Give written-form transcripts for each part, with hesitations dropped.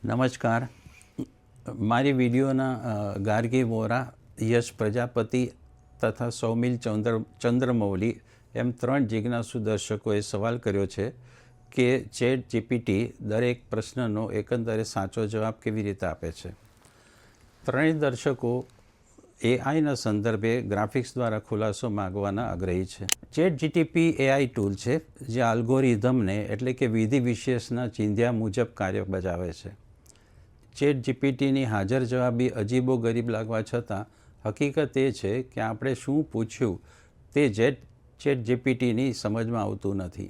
નમસ્કાર. મારી વિડીયોના ગાર્ગી વોરા, યશ પ્રજાપતિ તથા સૌમિલ ચંદ્રમૌલી એમ 3 જિજ્ઞાસુ દર્શકોએ સવાલ કર્યો છે કે ચેટ જીપીટી દરેક પ્રશ્નનો એકંદરે સાચો જવાબ કેવી રીતે આપે છે. ત્રણેય દર્શકો એઆઈના સંદર્ભે ગ્રાફિક્સ દ્વારા ખુલાસો માગવાના આગ્રહી છે. ચેટ જીટીપી એઆઈ ટૂલ છે જે આલ્ગોરિધમને એટલે કે વિધિ વિશેષના ચિંધ્યા મુજબ કાર્ય બજાવે છે. ચેટ જીપીટીની હાજર જવાબી અજીબો ગરીબ લાગવા છતાં હકીકત એ છે કે આપણે શું પૂછ્યું તે ચેટ જીપીટીની સમજમાં આવતું નથી.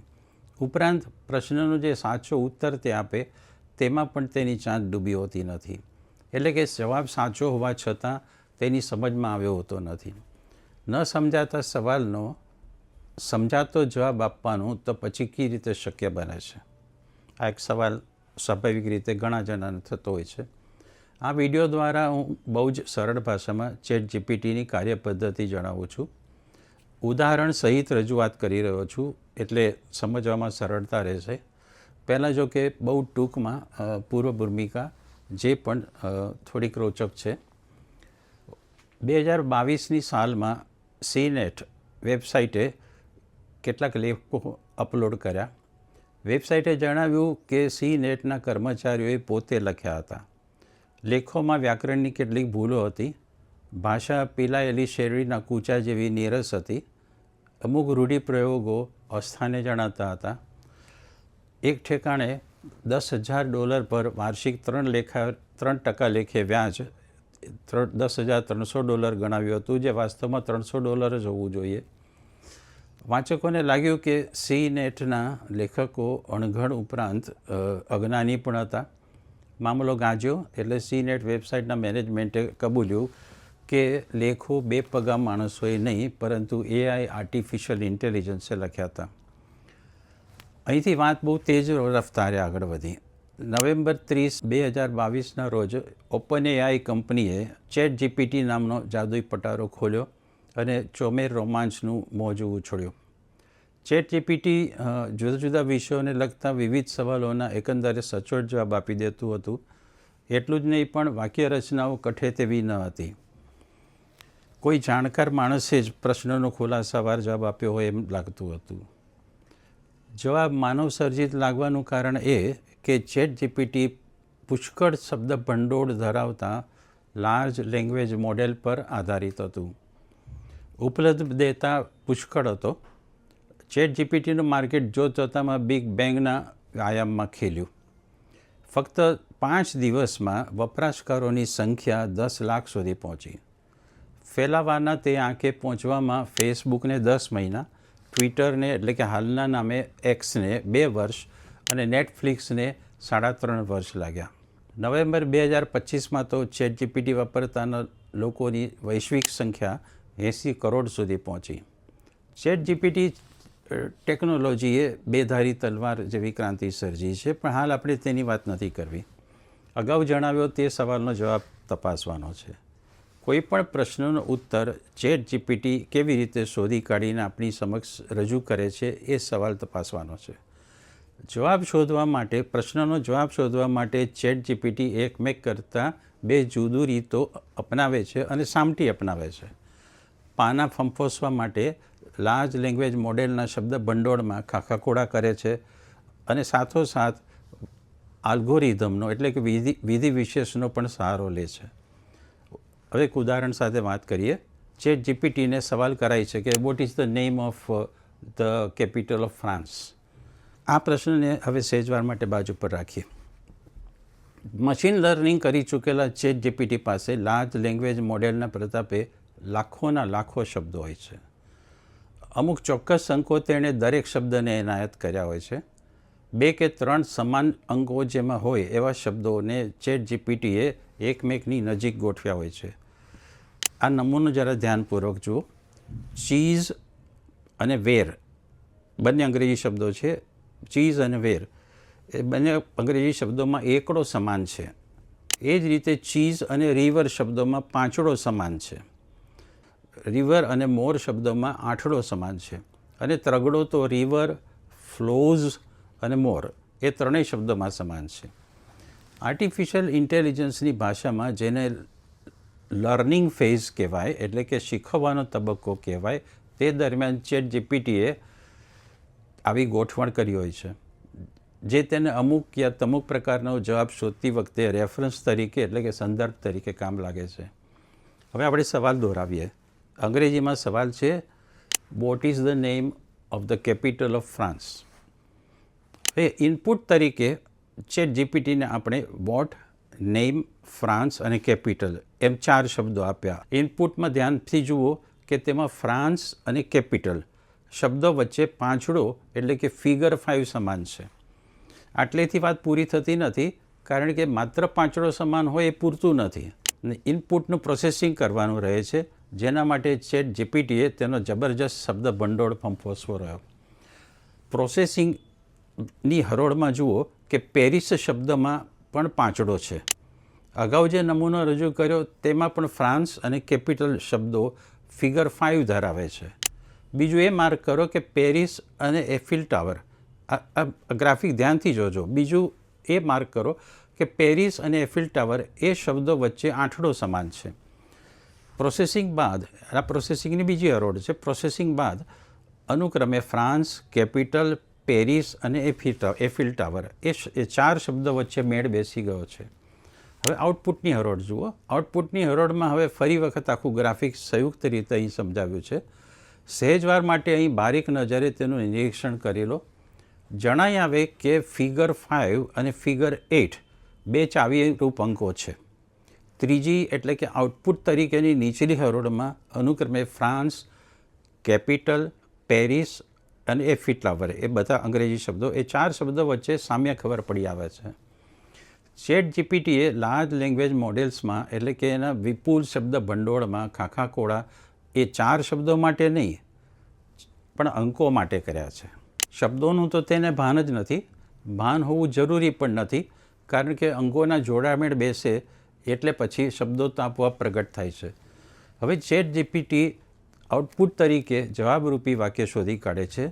ઉપરાંત પ્રશ્નનો જે સાચો ઉત્તર તે આપે તેમાં પણ તેની ચાંચ ડૂબી હોતી નથી. એટલે કે જવાબ સાચો હોવા છતાં તેની સમજમાં આવ્યો હોતો નથી. ન સમજાતા સવાલનો સમજાતો જવાબ આપવાનો તો પછી કેવી રીતે શક્ય બને છે? આ એક સવાલ સ્વાભાવિક રીતે ઘણા જણાને થતો હોય છે. આ વિડીયો દ્વારા હું બહુ જ સરળ ભાષામાં ચેટ જીપીટીની કાર્યપદ્ધતિ જણાવું છું. ઉદાહરણ સહિત રજૂઆત કરી રહ્યો છું એટલે સમજવામાં સરળતા રહેશે. પહેલાં જો કે બહુ ટૂંકમાં પૂર્વ ભૂમિકા જે પણ થોડીક રોચક છે. 2022ની સાલમાં સીનેટ વેબસાઇટે કેટલાક લેખો અપલોડ કર્યા. વેબસાઇટે જણાવ્યું કે સીનેટના કર્મચારીઓએ પોતે લખ્યા હતા. લેખોમાં વ્યાકરણની કેટલીક ભૂલો હતી, ભાષા પીલાયેલી શેરડીના કૂચા જેવી નીરસ હતી, અમુક રૂઢિપ્રયોગો અસ્થાને જણાતા હતા. એક ઠેકાણે $10,000 પર વાર્ષિક 3% લેખે વ્યાજ $10,300 ગણાવ્યું હતું, જે વાસ્તવમાં $300 જ હોવું જોઈએ. વાંચકોને લાગ્યું કે સીનેટના લેખકો અણઘડ ઉપરાંત અજ્ઞાની પણ હતા. મામલો ગાજ્યો એટલે સીનેટ વેબસાઇટના મેનેજમેન્ટે કબૂલ્યું કે લેખો બેપગા માણસોએ નહીં પરંતુ એઆઈ આર્ટિફિશિયલ ઇન્ટેલિજન્સે લખ્યા હતા. અહીંથી વાત બહુ તેજ રફતારે આગળ વધી. નવેમ્બર 30, 2022ના રોજ ઓપન એઆઈ કંપનીએ ચેટ જીપીટી નામનો જાદુઈ પટારો ખોલ્યો અને ચોમેર રોમાંચનું મોજું ઉછળ્યું. ચેટ જીપીટી જુદા જુદા વિષયોને લગતા વિવિધ સવાલોના એકંદરે સચોટ જવાબ આપી દેતું હતું. એટલું જ નહીં પણ વાક્ય રચનાઓ કઠે તેવી ન હતી. કોઈ જાણકાર માણસે જ પ્રશ્નનો ખુલાસાવાર જવાબ આપ્યો હોય એમ લાગતું હતું. જવાબ માનવસર્જિત લાગવાનું કારણ એ કે ચેટ જીપીટી પુષ્કળ શબ્દ ભંડોળ ધરાવતા લાર્જ લેંગ્વેજ મોડેલ પર આધારિત હતું. ઉપલબ્ધ ડેટા પુષ્કળ હતો. ચેટ જીપીટીનું માર્કેટ જોતજોતામાં બિગ બેંગના આયામમાં ખીલ્યું. ફક્ત 5 દિવસમાં વપરાશકારોની સંખ્યા 10 લાખ સુધી પહોંચી. ફેલાવાના તે આંકે પહોંચવામાં ફેસબુકને 10 મહિના, ટ્વિટરને એટલે કે હાલના નામે એક્સને 2 વર્ષ અને નેટફ્લિક્સને 3.5 વર્ષ લાગ્યા. નવેમ્બર 2025માં તો ચેટ જીપીટી વાપરતાના લોકોની વૈશ્વિક સંખ્યા 80 કરોડ સુધી પહોંચી. ચેટ જીપીટી ટેકનોલોજીએ બેધારી તલવાર જેવી ક્રાંતિ સર્જી છે, પણ હાલ આપણે તેની વાત નથી કરવી. અગાઉ જણાવ્યો તે સવાલનો જવાબ તપાસવાનો છે. કોઈ પણ પ્રશ્નનો ઉત્તર ચેટ જીપીટી કેવી રીતે શોધી કાઢીને આપણી સમક્ષ રજૂ કરે છે એ સવાલ તપાસવાનો છે. પ્રશ્નનો જવાબ શોધવા માટે ચેટ જીપીટી એકમેક કરતાં 2 જુદી રીતો અપનાવે છે અને સામટી અપનાવે છે. પાના ફંફોસવા માટે લાર્જ લેંગ્વેજ મોડેલના શબ્દ ભંડોળમાં ખાખાખોડા કરે છે અને સાથોસાથ આલ્ગોરિધમનો એટલે કે વિધિ વિશેષનો પણ સહારો લે છે. હવે એક ઉદાહરણ સાથે વાત કરીએ. ચેટ જીપીટીને સવાલ કરાય છે કે what is the name of the capital of France. આ પ્રશ્નને હવે સહેજવાર માટે બાજુ પર રાખીએ. મશીન લર્નિંગ કરી ચૂકેલા ચેટ જીપીટી પાસે લાર્જ લેંગ્વેજ મોડેલના પ્રતાપે લાખોના લાખો શબ્દો હોય છે. અમુક ચોક્કસ અંકો તેણે દરેક શબ્દને એનાયત કર્યા હોય છે. 2 કે 3 સમાન અંકો જેમાં હોય એવા શબ્દોને ચેટ જીપીટીએ એકમેકની નજીક ગોઠવ્યા હોય છે. આ નમૂનો જરા ધ્યાનપૂર્વક જુઓ. ચીઝ અને વેર બંને અંગ્રેજી શબ્દો છે. ચીઝ અને વેર એ બંને અંગ્રેજી શબ્દોમાં એકડો સમાન છે. એ જ રીતે ચીઝ અને રિવર શબ્દોમાં પાંચડો સમાન છે. રિવર અને મોર શબ્દોમાં આઠડો સમાન છે. અને ત્રગડો તો રિવર, ફ્લોઝ અને મોર એ ત્રણેય શબ્દોમાં સમાન છે. આર્ટિફિશિયલ ઇન્ટેલિજન્સની ભાષામાં જેને લર્નિંગ ફેઝ કહેવાય, એટલે કે શીખવવાનો તબક્કો કહેવાય, તે દરમિયાન ChatGPTએ આવી ગોઠવણ કરી હોય છે, જે તેને અમુક યા તમુક પ્રકારનો જવાબ શોધતી વખતે રેફરન્સ તરીકે એટલે કે સંદર્ભ તરીકે કામ લાગે છે. હવે આપણે સવાલ દોહરાવીએ. અંગ્રેજીમાં સવાલ છે, what is the name of the capital of France? A input તરીકે ChatGPTને આપણે વોટ, નેમ, ફ્રાન્સ અને કેપિટલ એમ 4 શબ્દો આપ્યા. ઇનપુટમાં ધ્યાનથી જુઓ કે તેમાં ફ્રાન્સ અને કેપિટલ શબ્દો વચ્ચે પાંચડો એટલે કે ફિગર 5 સમાન છે. આટલેથી વાત પૂરી થતી નથી, કારણ કે માત્ર પાંચડો સમાન હોય એ પૂરતું નથી. ઇનપુટનું પ્રોસેસિંગ કરવાનું રહે છે, જેના માટે ChatGPTએ તેનો જબરજસ્ત શબ્દ ભંડોળ પંપોસવો રહ્યો. પ્રોસેસિંગની હરોળમાં જુઓ કે પેરિસ શબ્દમાં પણ પાંચડો છે. અગાઉ જે નમૂનો રજૂ કર્યો તેમાં પણ ફ્રાન્સ અને કેપિટલ શબ્દો ફિગર 5 ધરાવે છે. બીજું એ માર્ક કરો કે પેરિસ અને એફિલ ટાવર, આ ગ્રાફિક ધ્યાનથી જોજો. બીજું એ માર્ક કરો કે પેરિસ અને એફિલ ટાવર એ શબ્દો વચ્ચે આંઠડો સમાન છે. પ્રોસેસિંગ બાદ, આ પ્રોસેસિંગની બીજી હરોળ છે, પ્રોસેસિંગ બાદ અનુક્રમે ફ્રાન્સ, કેપિટલ, પેરિસ અને એફિલ ટાવર એ 4 શબ્દો વચ્ચે મેળ બેસી ગયો છે. હવે આઉટપુટની હરોળ જુઓ. આઉટપુટની હરોળમાં હવે ફરી વખત આખું ગ્રાફિક સંયુક્ત રીતે અહીં સમજાવ્યું છે. સહેજવાર માટે અહીં બારીક નજરે તેનું નિરીક્ષણ કરી લો. જણાઈ આવે કે ફિગર 5 અને ફિગર 8 બે ચાવીરૂપ અંકો છે. ત્રીજી એટલે કે આઉટપુટ તરીકેની નીચલી હરોળમાં અનુક્રમે ફ્રાન્સ, કેપિટલ, પેરિસ અને એફિલ ટાવર એ બધા અંગ્રેજી શબ્દો, એ 4 શબ્દો વચ્ચે સામ્ય ખબર પડી આવે છે. ChatGPTએ લાર્જ લેંગ્વેજ મોડેલ્સમાં એટલે કે એના વિપુલ શબ્દ ભંડોળમાં ખાખાખોળા એ 4 શબ્દો માટે નહીં પણ અંકો માટે કર્યા છે. શબ્દોનું તો તેને ભાન જ નથી, ભાન હોવું જરૂરી પણ નથી, કારણ કે અંકોના જોડામેળ બેસે એટલે પછી શબ્દો તો આપોઆપ પ્રગટ થાય છે. હવે ChatGPT આઉટપુટ તરીકે જવાબરૂપી વાક્ય શોધી કાઢે છે,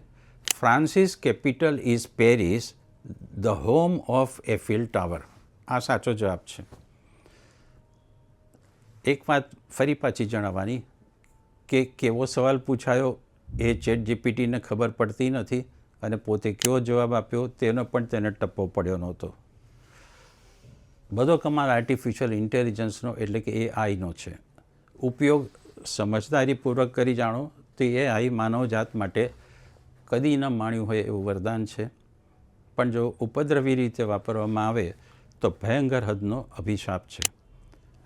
Francis capital is Paris, the home of Eiffel tower. આ સાચો જવાબ છે. એક વાત ફરી પાછી જણાવવાની કે કેવો સવાલ પૂછાયો એ ChatGPTને ખબર પડતી નથી, અને પોતે કેવો જવાબ આપ્યો તેનો પણ તેને ટપ્પો પડ્યો નહોતો. બધો કમાલ આર્ટિફિશિયલ ઇન્ટેલિજન્સનો એટલે કે AIનો છે. ઉપયોગ સમજદારીપૂર્વક કરી જાણો તો AI માનવજાત માટે કદી ન માણ્યું હોય એવું વરદાન છે, પણ જો ઉપદ્રવી રીતે વાપરવામાં આવે તો ભયંકર હદનો અભિશાપ છે.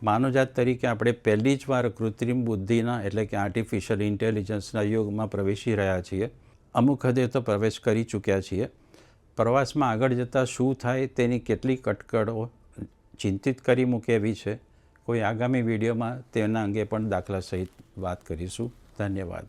માનવજાત તરીકે આપણે પહેલી જ વાર કૃત્રિમ બુદ્ધિના એટલે કે આર્ટિફિશિયલ ઇન્ટેલિજન્સના યુગમાં પ્રવેશી રહ્યા છીએ. અમુક હદે તો પ્રવેશ કરી ચૂક્યા છીએ. પ્રવાસમાં આગળ જતાં શું થાય તેની કેટલીક અટકળો ચિંતિત કરી મૂકે એવી છે. કોઈ આગામી વિડીયોમાં તેના અંગે પણ દાખલા સહિત વાત કરીશું. ધન્યવાદ.